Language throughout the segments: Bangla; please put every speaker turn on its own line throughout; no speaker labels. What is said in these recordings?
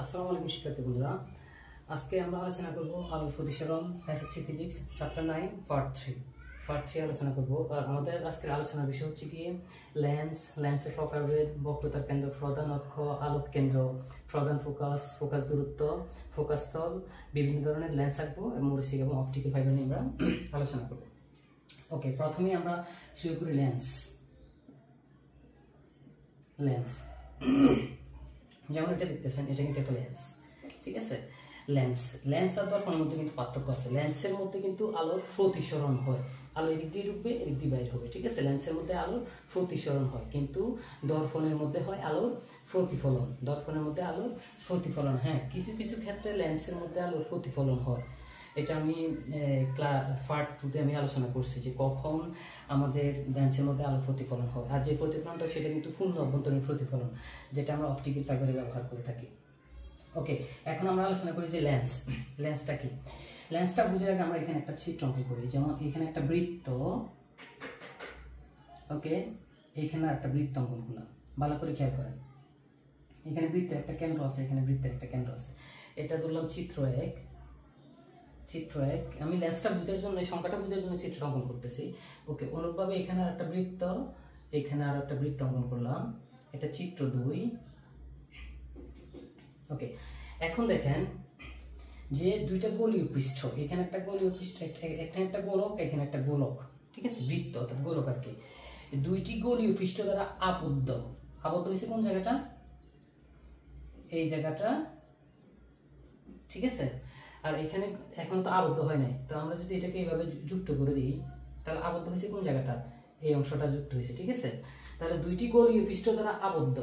আসসালামু আলাইকুম শিক্ষার্থী বন্ধুরা, আজকে আমরা আলোচনা করব আলোর প্রতিসরণ এসএসসি ফিজিক্স চ্যাপ্টার 9 পার্ট 3 আলোচনা করব। আর আমাদের আজকের আলোচনার বিষয় হচ্ছে কি লেন্সের প্রকারভেদ, বক্রতার কেন্দ্র, প্রধান অক্ষ, আলোক কেন্দ্র, প্রধান ফোকাস দূরত্ব, ফোকাস স্থল, বিভিন্ন ধরনের লেন্স আঁকবো এবং রশ্মি এবং অপটিক্যাল ফাইবার নিয়ে আমরা আলোচনা করব। ওকে, প্রথমে আমরা শুরু করি লেন্স। যেমন এটা দেখতেছেন, এটা কিন্তু একটা লেন্স, ঠিক আছে। লেন্স আর দর্পণের মধ্যে কিন্তু পার্থক্য আছে। লেন্সের মধ্যে কিন্তু আলোর প্রতিসরণ হয়, আলো এদিক দিয়ে ঢুকবে, এদিক দিয়ে বাইরে হবে, ঠিক আছে। লেন্সের মধ্যে আলোর প্রতিসরণ হয়, কিন্তু দর্পণের মধ্যে হয় আলোর প্রতিফলন। হ্যাঁ, কিছু কিছু ক্ষেত্রে লেন্সের মধ্যে আলোর প্রতিফলন হয়। এটা আমি পার্ট 2-তে আমি আলোচনা করছি যে কখন আমাদের লেন্সের মধ্যে আলো প্রতিফলন হয়। আর যে প্রতিফলনটা সেটা কিন্তু পূর্ণ অভ্যন্তরীণ প্রতিফলন, যেটা আমরা অপটিক্যাল ফাইবারে ব্যবহার করে থাকি। ওকে, এখন আমরা আলোচনা করি যে লেন্সটা কি। লেন্সটা বুঝে আগে আমরা এখানে একটা চিত্র অঙ্কন করি। যেমন এখানে একটা বৃত্ত, ওকে, এইখানে একটা বৃত্ত অঙ্কন করলাম, ভালো করে খেয়াল করেন। এখানে বৃত্তের একটা কেন্দ্র আছে, এখানে বৃত্তের একটা কেন্দ্র আছে। এটা ধরলাম চিত্র এক। আমি লেন্সটা বোঝার জন্য, সংখ্যাটা বোঝার জন্য চিত্র অঙ্কন করতেছি। ওকে, অনুরূপভাবে এখানে আর একটা বৃত্ত, এখানে আর একটা বৃত্ত অঙ্কন করলাম, এটা চিত্র 2। ওকে, এখন দেখেন যে দুইটা গোলীয় পৃষ্ঠ, এখানে একটা গোলীয় পৃষ্ঠ, এখানে একটা গোলক, এখানে একটা গোলক, ঠিক আছে। বৃত্ত অর্থাৎ গোলক আর কি। দুইটি গোলীয় পৃষ্ঠ দ্বারা আবদ্ধ হয়েছে কোন জায়গাটা? এই জায়গাটা, ঠিক আছে। আর এখানে এখন তো আবদ্ধ হয় নাই, তো আমরা যদি এটাকে এইভাবে যুক্ত করে দিই, তাহলে আবদ্ধ হয়েছে কোন জায়গাটা? এই অংশটা যুক্ত হয়েছে, ঠিক আছে। তাহলে দুইটি গোলীয় পৃষ্ঠ দ্বারা আবদ্ধ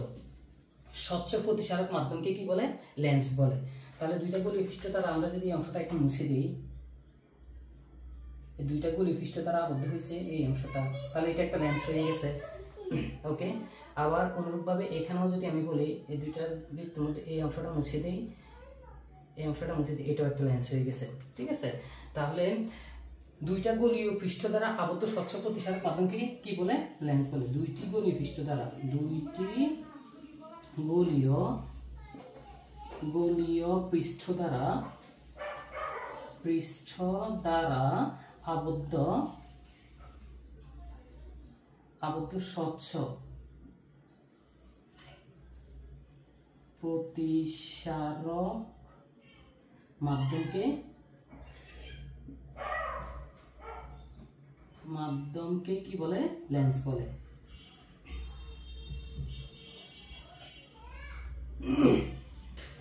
স্বচ্ছ প্রতিসারক মাধ্যমকে কি বলে? লেন্স বলে। তাহলে দুইটা গোলীয় পৃষ্ঠ দ্বারা আমরা যদি এই অংশটা একটু মুছে দিই, এই দুইটা গোলীয় পৃষ্ঠ দ্বারা আবদ্ধ হয়েছে এই অংশটা, তাহলে এটা একটা লেন্স হয়ে গেছে। ওকে, আবার অনুরূপভাবে এখানেও যদি আমি বলি এই দুইটা বৃত্তের মধ্যে এই অংশটা মুছে দিই, এটাও একটা লেন্স হয়ে গেছে, ঠিক আছে। তাহলে দুইটা গোলীয় পৃষ্ঠ দ্বারা আবদ্ধ স্বচ্ছ প্রতিসারক মাধ্যমকে কি বলে? লেন্স বলে। দুইটি গোলীয় পৃষ্ঠ দ্বারা পৃষ্ঠ দ্বারা আবদ্ধ স্বচ্ছ প্রতিসারক মাধ্যমকে কি বলে? লেন্স বলে।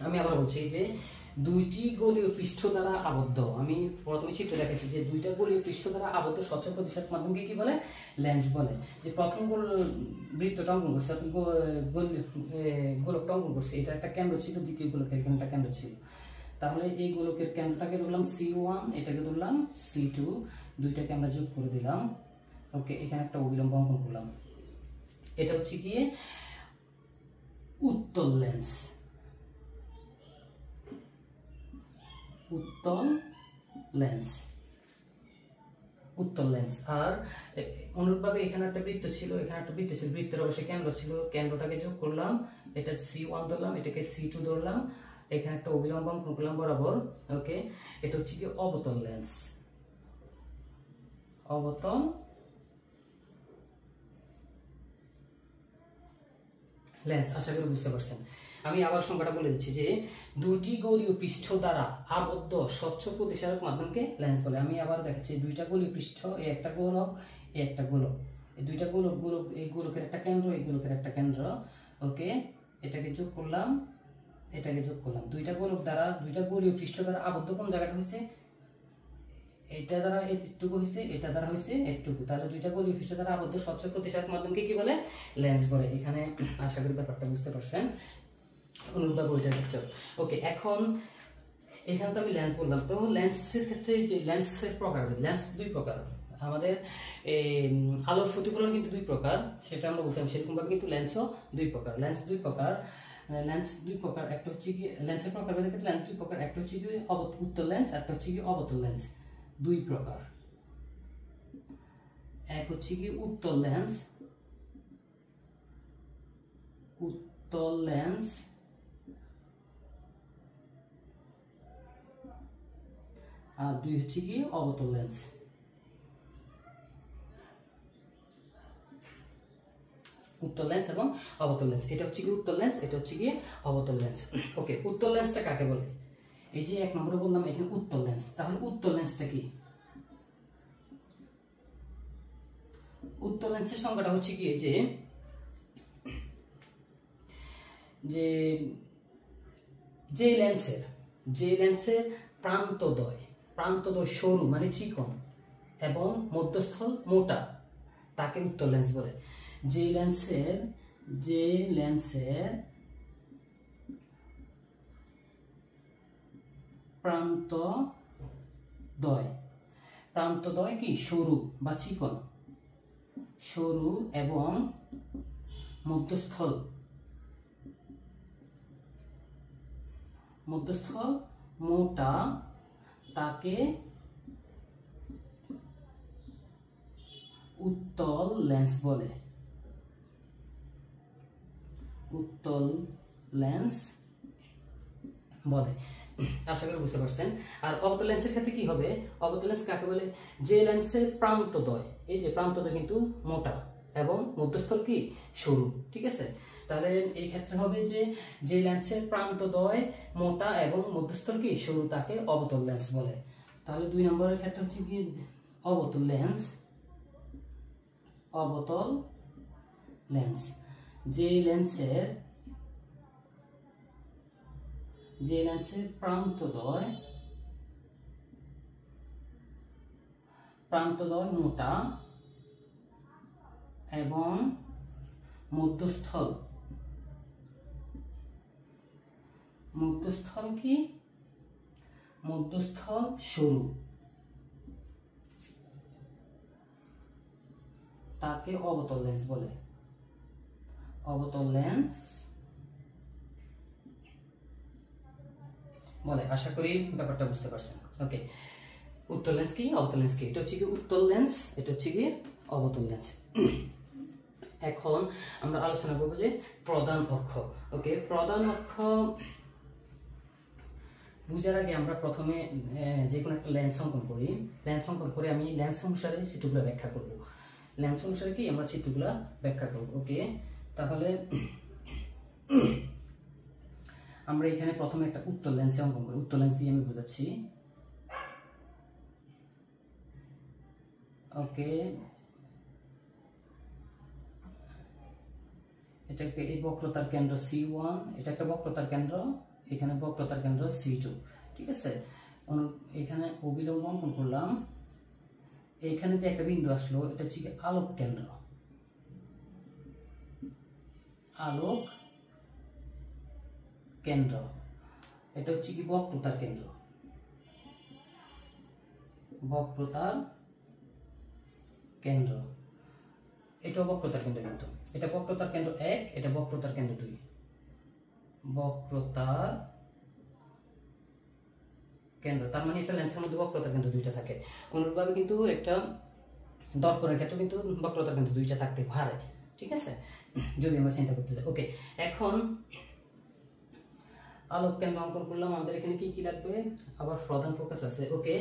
আমি আবার বলছি যে দুইটি গোলীয় পৃষ্ঠ দ্বারা আবদ্ধ, আমি প্রথমে চিত্র দেখাচ্ছি যে দুইটা গোলীয় পৃষ্ঠ দ্বারা আবদ্ধ স্বচ্ছ প্রতিসারক মাধ্যমকে কি বলে? লেন্স বলে। যে প্রথম বৃত্তটা অঙ্কন করছে, গোলকটা অঙ্কন করছে, এটা একটা কেন্দ্র ছিল, দ্বিতীয় গোলকের এখানে একটা কেন্দ্র ছিল। তাহলে এই গোলকের কেন্দ্রটাকে ধরলাম C1, এটাকে ধরলাম C2, দুইটাকে আমরা যোগ করে দিলাম। ওকে, এখানে একটা অবিলম্ব অঙ্কন করলাম। এটা হচ্ছে গিয়ে উত্তল লেন্স। আর অনুরূপভাবে এখানে একটা বৃত্ত ছিল, বৃত্তের অবশ্যই কেন্দ্র ছিল, কেন্দ্রটাকে যোগ করলাম, এটা C1 ধরলাম, এটাকে C2 ধরলাম, এখানে একটা অবিলম্ব অঙ্কন করলাম বরাবর। ওকে, এটা হচ্ছে কি অবতল লেন্স। আশা করি বুঝতে পারছেন। আমি আবার সংখ্যাটা বলে দিচ্ছি যে দুটি গোলীয় পৃষ্ঠ দ্বারা আবদ্ধ স্বচ্ছ প্রতিসারক মাধ্যমকে লেন্স বলে। আমি আবার দেখাচ্ছি, দুইটা গোলীয় পৃষ্ঠ, এই একটা গোলক, এই একটা গোলক, এই দুইটা গোলক, এই গোলকের একটা কেন্দ্র, এই গোলকের একটা কেন্দ্র। ওকে, এটাকে যোগ করলাম, দুইটা গোলীয় পৃষ্ঠ দ্বারা আবদ্ধ কোন জায়গাটা হয়েছে? এটা দ্বারা এটুকু হয়েছে, এটা দ্বারা হয়েছে এটুকু। তাহলে দুইটা গোলীয় পৃষ্ঠ দ্বারা আবদ্ধ স্বচ্ছ প্রতিসারক মাধ্যমকে কি বলে? লেন্স বলে। এখানে আশা করি ব্যাপারটা বুঝতে পারছেন। অনুরূপভাবে ওইটার ক্ষেত্রে। ওকে, এখন এখানে তো আমি লেন্স বললাম, তো লেন্সের ক্ষেত্রে যে লেন্সের প্রকারভেদ, লেন্স দুই প্রকার। আমাদের আলোর প্রতিফলন কিন্তু দুই প্রকার, সেটা আমরা বলছিলাম। সেরকম ভাবে কিন্তু লেন্সও দুই প্রকার। একটা হচ্ছে কি লেন্সের প্রকারভেদের ক্ষেত্রে লেন্স দুই প্রকার, একটা হচ্ছে কি উত্তল লেন্স, একটা হচ্ছে কি অবতল লেন্স। দুই প্রকার, এক হচ্ছে কি উত্তল লেন্স, আর 2 হচ্ছে কি অবতল লেন্স। উত্তল লেন্স এবং অবতল লেন্স, এটা হচ্ছে কি উত্তল লেন্স, এটা হচ্ছে কি অবতল লেন্স। ওকে, উত্তল লেন্সটা কাকে বলে? এই যে 1 নম্বরে বললাম এখানে উত্তল লেন্স, তাহলে উত্তল লেন্সটা কি? উত্তল লেন্সের সংজ্ঞাটা হচ্ছে কি যে যে যে লেন্সের প্রান্তদ্বয় সরু মানে চিকন এবং মধ্যস্থল মোটা তাকে উত্তল লেন্স বলে। যে লেন্সের প্রান্তদ্বয় কি সরু বা চিকন, সরু এবং মধ্যস্থল মোটা তাকে উত্তল লেন্স বলে। উত্তল লেন্স বলে, আশা করি বুঝতে পারছেন। আর অবতল লেন্সের ক্ষেত্রে কি হবে? অবতল লেন্স কাকে বলে? যে লেন্সের প্রান্তদ্বয়, এই যে প্রান্তদ্বয় কিন্তু মোটা এবং মধ্যস্থল কি সরু, ঠিক আছে? তাহলে এই ক্ষেত্রে হবে যে লেন্সের প্রান্তদ্বয় মোটা এবং মধ্যস্থল কি সরু তাকে অবতল লেন্স বলে। তাহলে 2 নম্বরের ক্ষেত্রে হচ্ছে কি অবতল লেন্স, যে লেন্সের প্রান্তদ্বয় মোটা এবং মধ্যস্থল সরু তাকে অবতল লেন্স বলে। অবতল লেন্স বলে, আশা করি ব্যাপারটা বুঝতে পারছেন। ওকে, উত্তল লেন্স কি, অবতল লেন্স কি? এটা হচ্ছে কি উত্তল লেন্স, এটা হচ্ছে কি অবতল লেন্স। এখন আমরা আলোচনা করবো যে প্রধান অক্ষ। ওকে, প্রধান অক্ষ বুঝার আগে আমরা প্রথমে যে কোনো একটা লেন্স অঙ্কন করি। লেন্স অঙ্কন করে আমি লেন্স অনুসারে চিত্রগুলো ব্যাখ্যা করব। লেন্স অনুসারে কি আমরা চিত্রগুলো ব্যাখ্যা করব। ওকে, তাহলে আমরা এখানে প্রথমে একটা উত্তল লেন্স অঙ্কন করি। উত্তল লেন্স দিয়ে আমি বোঝাচ্ছি। ওকে, এটাকে এই বক্রতার কেন্দ্র C1, এটা একটা বক্রতার কেন্দ্র, এখানে বক্রতার কেন্দ্র C2, ঠিক আছে? এখানে অবিলম্ব অঙ্কন করলাম। এইখানে যে একটা বিন্দু আসলো এটা হচ্ছে আলোক কেন্দ্র, এটা হচ্ছে কি বক্রতার কেন্দ্র, এটাও বক্রতার কেন্দ্র, কিন্তু এটা বক্রতার কেন্দ্র 1, এটা বক্রতার কেন্দ্র 2। বক্রতার কেন্দ্র তার মানে একটা লেন্সের মধ্যে বক্রতার কেন্দ্র 2টা থাকে। অনুরূপভাবে কিন্তু একটা দর্পণের ক্ষেত্রে কিন্তু বক্রতার কেন্দ্র 2টা থাকতে পারে, ঠিক আছে? যদি আমরা চিন্তা করতে চাই। ওকে, এখন আলোক কেন্দ্র অঙ্কন করলাম। আমাদের এখানে কি কি লাগবে? আবার প্রধান ফোকাস আছে। ওকে,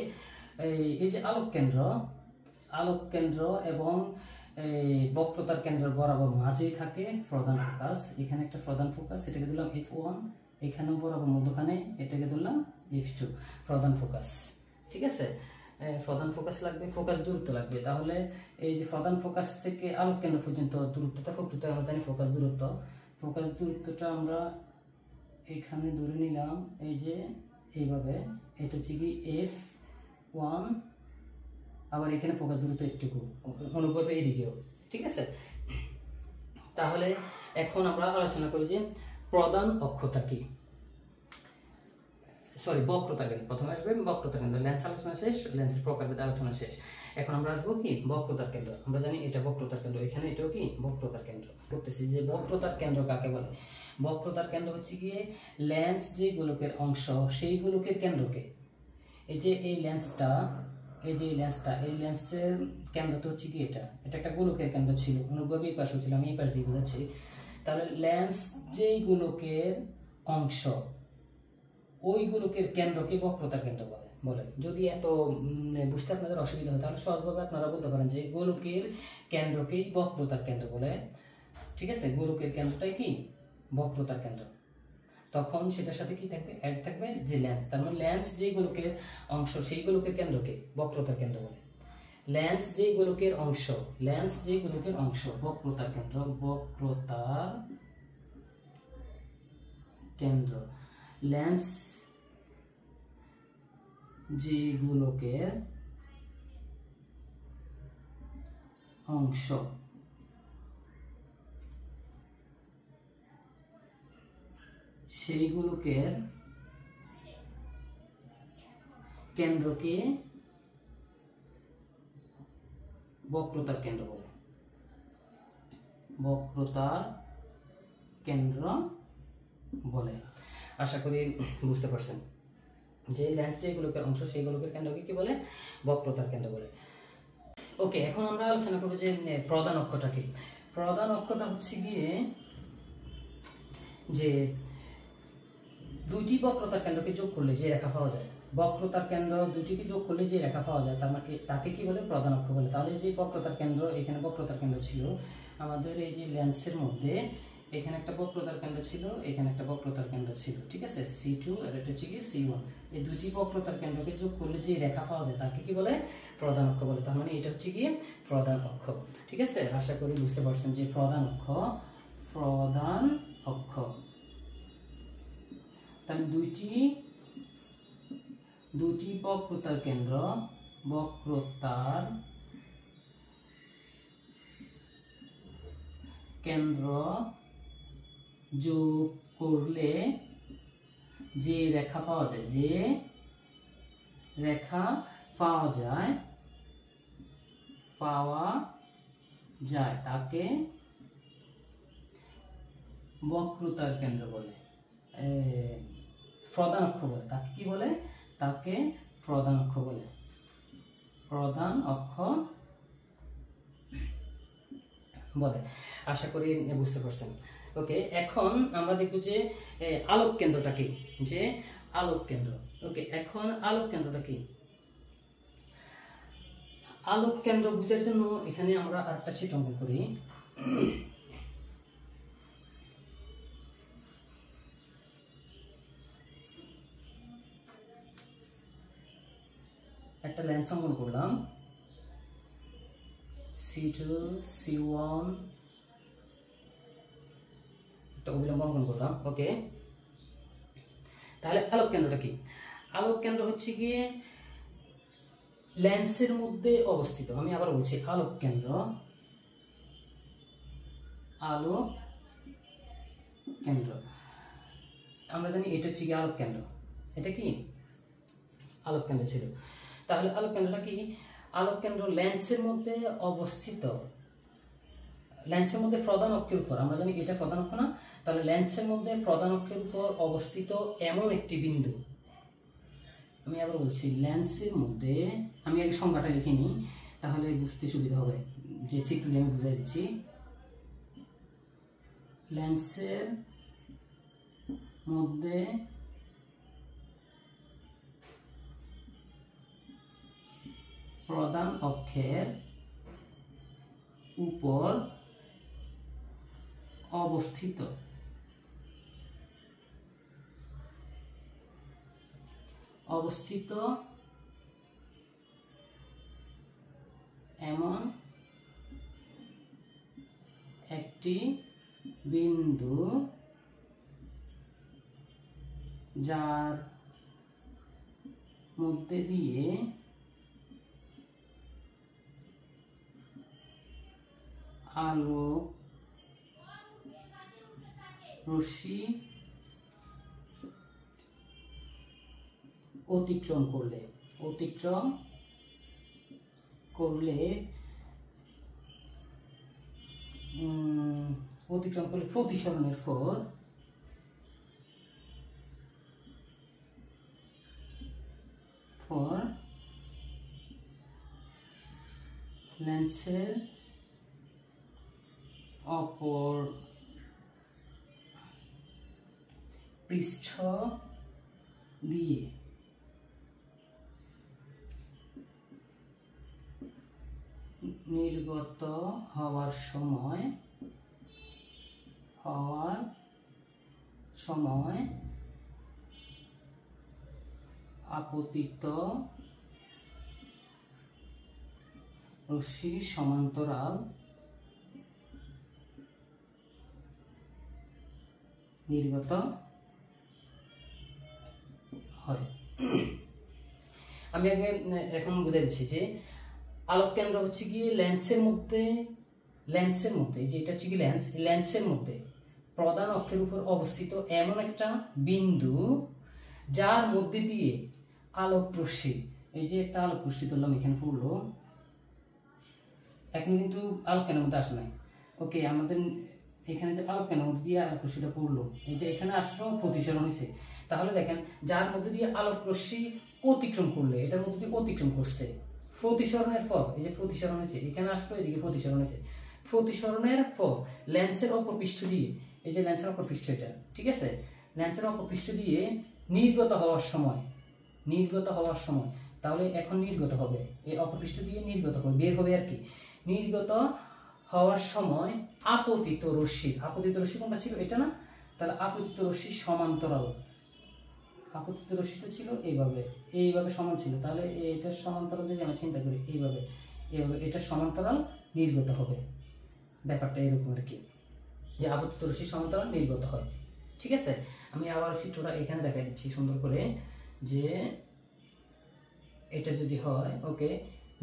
এই যে আলোক কেন্দ্র এবং বক্রতার কেন্দ্র বরাবর মাঝে থাকে প্রধান ফোকাস। এখানে একটা প্রধান ফোকাস, এটাকে দিলাম F1, এখানেও বরাবর মধ্যখানে এটাকে দিলাম F2, প্রধান ফোকাস, ঠিক আছে? প্রধান ফোকাস লাগবে, ফোকাস দূরত্ব লাগবে। তাহলে এই যে প্রধান ফোকাস থেকে আলোক কেন্দ্র পর্যন্ত দূরত্বটা, প্রকৃত আমরা জানি ফোকাস দূরত্বটা আমরা এখানে ধরে নিলাম, এই যে এইভাবে। এটা হচ্ছে কি F1, আবার এখানে ফোকাস দূরত্ব একটুকু, অনুরূপভাবে এইদিকেও, ঠিক আছে? তাহলে এখন আমরা আলোচনা করি যে প্রধান অক্ষটা কি, বক্রতা কেন্দ্র। প্রথমে আসবে বক্রতা কেন্দ্র, লেন্স আলোচনা শেষ, লেন্সের প্রকারভেদ আলোচনা শেষ। এখন আমরা আসবো কি বক্রতার কেন্দ্র। আমরা জানি এটা বক্রতার কেন্দ্র, এখানে এটাও কি বক্রতার কেন্দ্র। করতেছি যে বক্রতার কেন্দ্র কাকে বলে? বক্রতার কেন্দ্র হচ্ছে গিয়ে লেন্স যে গোলকের অংশ, সেই গোলকের কেন্দ্রকে, এই যে এই লেন্সটা, এই লেন্সের কেন্দ্রটা হচ্ছে কি এটা একটা গোলকের কেন্দ্র ছিল, অনুরূপভাবে এই পাশে ছিল, আমি এই পাশ দিয়ে বোঝাচ্ছি। তাহলে লেন্স যেই গোলকের অংশ, ওই গোলকের কেন্দ্রকে বক্রতার কেন্দ্র বলে বলে যদি এত বুঝতে আপনাদের অসুবিধা হয় তাহলে সহজভাবে আপনারা বলতে পারেন যে গোলকের কেন্দ্রকেই বক্রতার কেন্দ্র বলে। ঠিক আছে, গোলকের কেন্দ্রটাই কি বক্রতার কেন্দ্র। তখন সেটার সাথে কি থাকবে, অ্যাড থাকবে যে লেন্স, তার মানে লেন্স যেই গোলকের অংশ সেই গোলকের কেন্দ্রকে বক্রতার কেন্দ্র বলে। লেন্স যেই গোলকের অংশ, লেন্স যেই গোলকের অংশ বক্রতার কেন্দ্র, বক্রতার কেন্দ্র। লেন্স যে গোলকের অংশ সেই গোলকের কেন্দ্রকে বক্রতার কেন্দ্র বলে, বক্রতার কেন্দ্র বলে। আশা করি বুঝতে পারছেন যে লেন্স যে গোলকের অংশ সেই গোলকের কেন্দ্রকে কি বলে, বক্রতার কেন্দ্র বলে। ওকে, এখন আমরা আলোচনা করবো যে প্রধান অক্ষটা কি। প্রধান অক্ষটা হচ্ছে গিয়ে যে দুইটি বক্রতার কেন্দ্রকে যোগ করলে যে রেখা পাওয়া যায়, বক্রতার কেন্দ্র দুইটিকে যোগ করলে যে রেখা পাওয়া যায় তার মানে তাকে কি বলে, প্রধান অক্ষ বলে। তাহলে যে বক্রতার কেন্দ্র, এখানে বক্রতার কেন্দ্র ছিল আমাদের এই যে লেন্সের মধ্যে, এখানে একটা বক্রতার কেন্দ্র ছিল, এখানে একটা বক্রতার কেন্দ্র ছিল, ঠিক আছে, C2 আর এটা হচ্ছে কি C1। এই দুটি বক্রতার কেন্দ্রকে যোগ করলে যে রেখা পাওয়া যায় তাকে কি বলে, প্রধান অক্ষ বলে। তার মানে এটা হচ্ছে কি প্রধান অক্ষ। ঠিক আছে, আশা করি বুঝতে পারছেন যে প্রধান অক্ষ, প্রধান অক্ষ। তাহলে দুটি বক্রতার কেন্দ্র, বক্রতার কেন্দ্র যোগ করলে যে রেখা পাওয়া যায়, যে রেখা পাওয়া যায় তাকে বক্রতার কেন্দ্র বলে, প্রধান অক্ষ বলে। তাকে কি বলে, তাকে প্রধান অক্ষ বলে, প্রধান অক্ষ বলে। আশা করি বুঝতে পারছেন। ওকে, এখন আমরা দেখব যে আলোক কেন্দ্রটা কি, যে আলোক কেন্দ্র। ওকে, এখন আলোক কেন্দ্রটা কি। আলোক কেন্দ্র বুঝার জন্য এখানে আমরা আরেকটা চিত্র অঙ্কন করি। একটা লেন্স অঙ্কন করলাম, C2 C1 একটা অভিলম্ব অঙ্কন করলাম। ওকে, তাহলে আলোক কেন্দ্রটা কি। আলোক কেন্দ্র হচ্ছে গিয়ে লেন্সের মধ্যে অবস্থিত। আমি আবার বলছি, আলোক কেন্দ্র, আলোক কেন্দ্র আমরা জানি এটা হচ্ছে কি আলোক কেন্দ্র, এটা কি আলোক কেন্দ্র ছিল। তাহলে আলোক কেন্দ্রটা কি, আলোক কেন্দ্র লেন্সের মধ্যে অবস্থিত, লেন্সের মধ্যে প্রধান অক্ষের উপর, আমরা জানি এটা প্রধান অক্ষ না, তাহলে লেন্সের মধ্যে প্রধান অক্ষের উপর অবস্থিত এমন একটি বিন্দু। আমি আবার বলছি, লেন্সের মধ্যে, আমি আগে সংজ্ঞাটা লিখে নিই তাহলে বুঝতে সুবিধা হবে, যে চিত্র দিয়ে আমি বুঝাই দিচ্ছি। লেন্সের মধ্যে প্রধান অক্ষের উপর অবস্থিত এমন একটি বিন্দু যার মধ্যে দিয়ে আলোক রশ্মি অতিক্রম করলে প্রতিসরণের ফল লেন্সের অপর পৃষ্ঠ দিয়ে নির্গত হওয়ার সময় আপতিত রশ্মির সমান্তরাল নির্গত হয়। আমি আগে এখন বুঝাই দিচ্ছি যে আলোক কেন্দ্র হচ্ছে কি লেন্সের মধ্যে যে এটা হচ্ছে কি লেন্সের মধ্যে প্রধান অক্ষের উপর অবস্থিত এমন একটা বিন্দু যার মধ্যে দিয়ে আলোক রশ্মি, এই যে একটা আলোক রশ্মি ধরলাম এখানে পড়লো, এখন কিন্তু আলোক কেন্দ্রের মধ্যে আসে নাই। ওকে, আমাদের এখানে যে আলোক কেন্দ্রের মধ্যে দিয়ে আলোক রশ্মিটা পড়লো, এই যে এখানে আসলো প্রতিসরণ হয়েছে, তাহলে দেখেন যার মধ্যে দিয়ে আলোক রশ্মি অতিক্রম করলে, এটার মধ্যে দিয়ে অতিক্রম করছে, প্রতিসরণের পর এই যে প্রতিসরণ হয়েছে, এখানে আসলো, এদিকে প্রতিসরণ হয়েছে, প্রতিসরণের পর লেন্সের অপর পৃষ্ঠ দিয়ে, এই যে লেন্সের অপর পৃষ্ঠ এটা, ঠিক আছে, লেন্সের অপর পৃষ্ঠ দিয়ে নির্গত হওয়ার সময়, তাহলে এখন নির্গত হবে, এই অপর পৃষ্ঠ দিয়ে নির্গত হবে, বের হবে আর কি। নির্গত হওয়ার সময় আপতিত রশ্মি কোনটা ছিল, এটা না, তাহলে আপতিত রশ্মি সমান্তরাল, আপতিত রশ্মিটা ছিল এইভাবে সমান ছিল, তাহলে এটা সমান্তরাল যদি আমরা চিন্তা করি এইভাবে এটা সমান্তরাল নির্গত হবে, ব্যাপারটা এরকম আর কি, যে আপতিত রশ্মি সমান্তরাল নির্গত হয়। ঠিক আছে, আমি আবার চিত্রটা এখানে দেখাই দিচ্ছি সুন্দর করে, যে এটা যদি হয়, ওকে,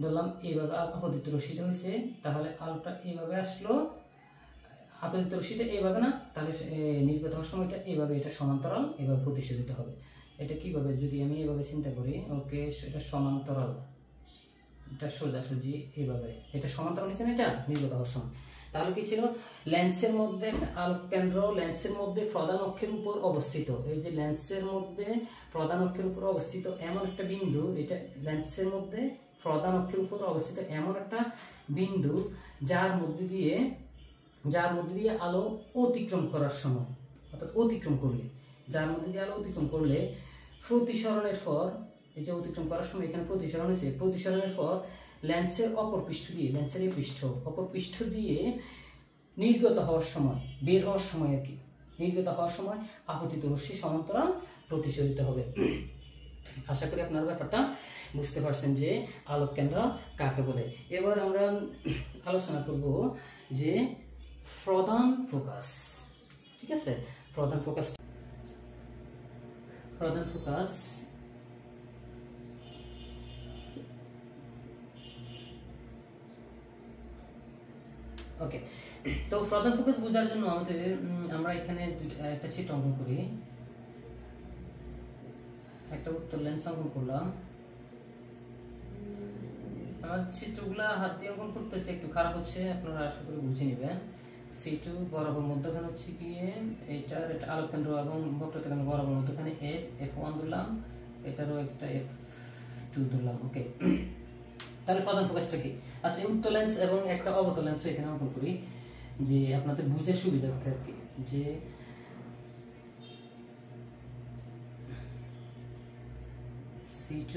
ধরলাম এইভাবে আপতিত রশ্মিটা হয়েছে, তাহলে আলোটা এইভাবে আসলো, আপতিত রশ্মিটা এইভাবে না, তাহলে নির্গত হওয়ার সময়টা এইভাবে, এটা সমান্তরাল এইভাবে প্রতিসরিত হবে। এটা কিভাবে, যদি আমি এইভাবে চিন্তা করি, ওকে, এটা সমান্তরাল, এটা সোজাসুজি এইভাবে, এটা সমান্তরাল হয়েছে না, এটা নির্গত হওয়ার সময়, তাহলে কি ছিল, লেন্সের মধ্যে আলোক কেন্দ্র লেন্সের মধ্যে প্রধান অক্ষের উপর অবস্থিত, এই যে লেন্সের মধ্যে প্রধান অক্ষের উপর অবস্থিত এমন একটা বিন্দু, এটা লেন্সের মধ্যে প্রধান অক্ষের উপর অবস্থিত এমন একটা বিন্দু যার মধ্যে দিয়ে আলো অতিক্রম করার সময়, অর্থাৎ অতিক্রম করলে, যার মধ্যে দিয়ে আলো অতিক্রম করলে প্রতিসরণের পর, এই যে অতিক্রম করার সময় এখানে প্রতিসরণ হয়েছে, প্রতিসরণের পর লেন্সের অপর পৃষ্ঠ দিয়ে, লেন্সের এই অপর পৃষ্ঠ দিয়ে নির্গত হওয়ার সময়, বের হওয়ার সময় আর কি, নির্গত হওয়ার সময় আপতিত রশ্মি সমান্তরাল প্রতিসরিত হবে। আশা করি আপনারা ব্যাপারটা বুঝতে পারছেন যে আলোক কেন্দ্র কাকে বলে। এবার আমরা আলোচনা করব যে প্রধান ফোকাস। ঠিক আছে, প্রধান ফোকাস ওকে, তো প্রধান ফোকাস বোঝার জন্য আমরা এখানে একটা চিত্র অঙ্কন করি, একটা উত্তর লেন্স অঙ্কন করলাম। আমার চিত্রগুলা হাত দিয়ে অঙ্কন করতেছে, একটু খারাপ হচ্ছে, আপনারা আশা করি বুঝে নেবেন। C2 বরাবর মধ্যখানে হচ্ছে গিয়ে এটা আলোক কেন্দ্র এবং বক্রতা কেন্দ্র বরাবর মধ্যখানে F1 ধরলাম, এটারও একটা F2 ধরলাম। ওকে, তাহলে প্রধান ফোকাসটা কি? আচ্ছা, উত্তল লেন্স এবং একটা অবতল লেন্স এখানে অঙ্কন করি, যে আপনাদের বুঝার সুবিধার্থে আর কি, যে C2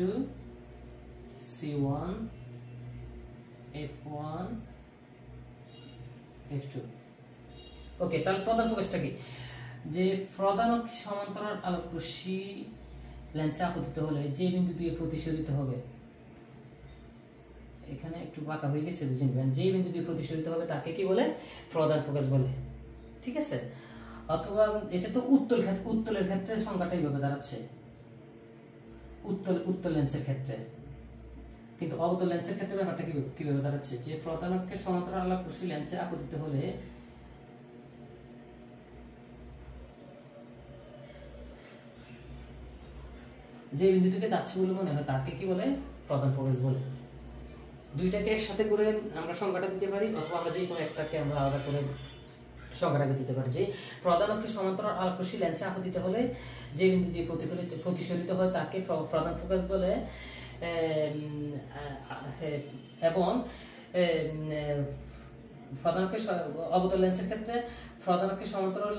C1 F1 F2। ওকে, তাহলে প্রধান ফোকাসটা কি? যে প্রধান অক্ষে সমান্তরাল আলোক রশ্মি লেন্সে আপতিত হলে যে বিন্দু দিয়ে প্রতিসরিত হবে, এখানে একটু বাঁকা হয়ে গেছে, বুঝে নেবেন, যে বিন্দু দিয়ে প্রতিসরিত হবে তাকে কি বলে? প্রধান ফোকাস বলে। ঠিক আছে, অথবা এটা তো উত্তলের ক্ষেত্রে সংখ্যাটা এইভাবে দাঁড়াচ্ছে, উত্তল লেন্সের ক্ষেত্রে, কিন্তু অবতল লেন্সের ক্ষেত্রে ব্যাপারটা কিভাবে দাঁড়াচ্ছে? যে প্রধান অক্ষে সমান্তরাল আলোক রশ্মি লেন্সে আপতিত হলে যে বিন্দু থেকে যাচ্ছে বলে মনে হয় তাকে কি বলে? প্রধান ফোকাস বলে। দুইটাকে একসাথে করে আমরা সংখ্যাটা দিতে পারি, অথবা আমরা যে কোনো একটাকে আমরা আলাদা করে সংখ্যাটাকে দিতে পারি, যে প্রধান অক্ষে সমান্তরাল আলোক রশ্মি লেন্সে আপতিত হলে যে বিন্দু দিয়ে প্রতিসরিত হয় তাকে প্রধান ফোকাস বলে, এবং প্রধান অক্ষে অবতল লেন্সের ক্ষেত্রে প্রধান অক্ষে সমান্তরাল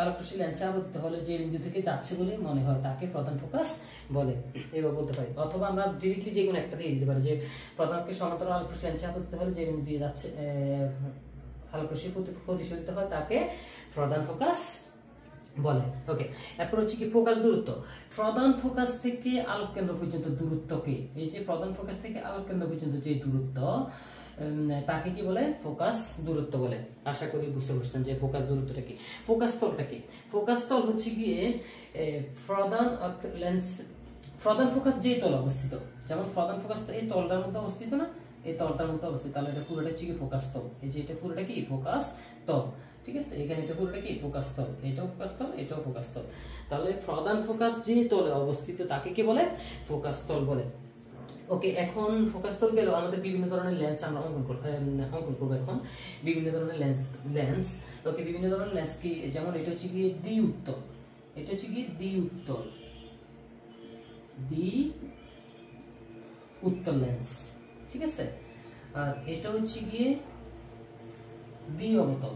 আলোক রশ্মি লেন্সে আবদ্ধ হলে যে বিন্দু থেকে যাচ্ছে বলে মনে হয় তাকে প্রধান ফোকাস বলে, এবার বলতে পারি। অথবা আমরা ডিরেক্টলি যে কোনো একটা দিয়ে দিতে পারি যে প্রধানকে সমান্তরাল আলোক রশ্মি লেন্সে আবদ্ধ হলে যে বিন্দু দিয়ে যাচ্ছে আলোক রশ্মি প্রতিফলিত হয় তাকে প্রধান ফোকাস বলে। ওকে, এরপর হচ্ছে কি ফোকাস দূরত্ব। প্রধান ফোকাস থেকে আলোক কেন্দ্র পর্যন্ত দূরত্বকে, এই যে প্রধান ফোকাস থেকে আলোক কেন্দ্র পর্যন্ত যে দূরত্ব তাকে কি বলে? ফোকাস দূরত্ব বলে। আশা করি বুঝতে পারছেন যে ফোকাস দূরত্বটা কি। ফোকাস তলটা কি? ফোকাস তল হচ্ছে গিয়ে প্রধান ফোকাস যে তল অবস্থিত, যেমন প্রধান ফোকাস এই তলটার মধ্যে অবস্থিত না, এই তলটার মধ্যে অবস্থিত, তাহলে এটা পুরোটা হচ্ছে কি ফোকাস তল। এই যে এটা পুরোটা কি ফোকাস তল, ঠিক আছে? এখানে এটা পুরোটা কি ফোকাস তল, এটাও ফোকাস তল, এটাও ফোকাস তল। তাহলে প্রধান ফোকাস যে তলে অবস্থিত তাকে কি বলে? ফোকাস তল বলে। ওকে, এখন ফোকাস তল গেল, আমাদের বিভিন্ন ধরনের লেন্স আমরা অঙ্কন করবো এখন। বিভিন্ন ধরনের লেন্স। ওকে, বিভিন্ন ধরনের লেন্স কি, যেমন এটা হচ্ছে গিয়ে দ্বি-উত্তল, এটা হচ্ছে গিয়ে দ্বি-উত্তল লেন্স, ঠিক আছে? আর এটা হচ্ছে গিয়ে দ্বি-অবতল,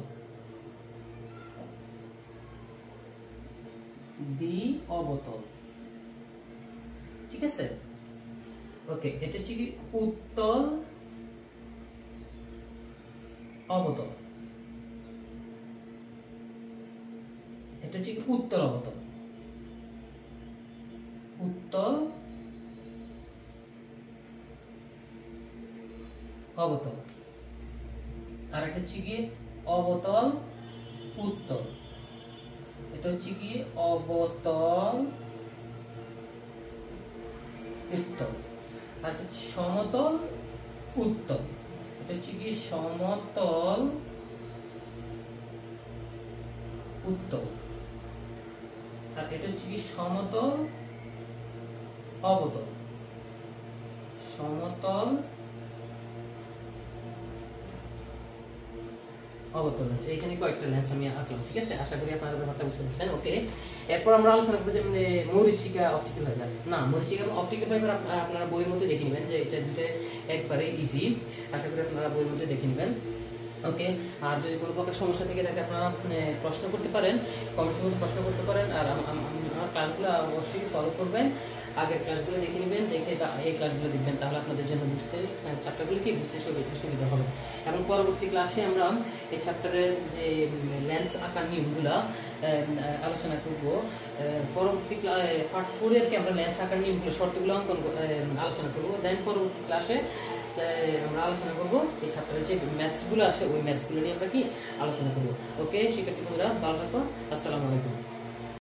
ঠিক আছে? ওকে, এটা হচ্ছে কি উত্তল অবতল, এটা হচ্ছে কি উত্তল অবতল, উত্তল অবতল। আর এটা হচ্ছে কি অবতল উত্তল, এটা হচ্ছে কি অবতল উত্তল। আর সমতল উত্তল, এটা হচ্ছে কি সমতল উত্তল। আর এটা হচ্ছে কি সমতল অবতল, সমতল অবতল লেন্স। এখানে কয়েকটা লেন্স আমি আঁকলাম, ঠিক আছে? আশা করি আপনারা ব্যাপারটা বুঝতে পারছেন। ওকে, এরপর আমরা আলোচনা করব যে মরিচিকা অপটিক্যাল ফাইবার। না, মরিচিকা অপটিক্যাল ফাইবার আপনারা বইয়ের মধ্যে দেখে নেবেন যে এটা দুটো একবারে ইজি। আশা করি আপনারা বইয়ের মধ্যে দেখে নেবেন। ওকে, আর যদি কোনো প্রকার সমস্যা থেকে থাকে আপনারা প্রশ্ন করতে পারেন, কমেন্টসের মধ্যে প্রশ্ন করতে পারেন। আর আমার ক্লাসগুলো অবশ্যই ফলো করবেন, আগের ক্লাসগুলো দেখে নেবেন, দেখে এই ক্লাসগুলো দেখবেন, তাহলে আপনাদের জন্য বুঝতে চ্যাপ্টারগুলো কি বুঝতে সুবিধা হবে। এবং পরবর্তী ক্লাসে আমরা এই চ্যাপ্টারের যে লেন্স আঁকার নিয়মগুলো আলোচনা করব। পরবর্তী পার্ট 4 এর আমরা লেন্স আঁকার নিয়মগুলো শর্তগুলো আলোচনা করব। দেন পরবর্তী ক্লাসে আমরা আলোচনা করব এই চ্যাপ্টারের যে ম্যাথসগুলো আছে ওই ম্যাথসগুলো নিয়ে আমরা কি আলোচনা করব। ওকে শিক্ষার্থী বন্ধুরা, ভালো থাকো, আসসালামু আলাইকুম।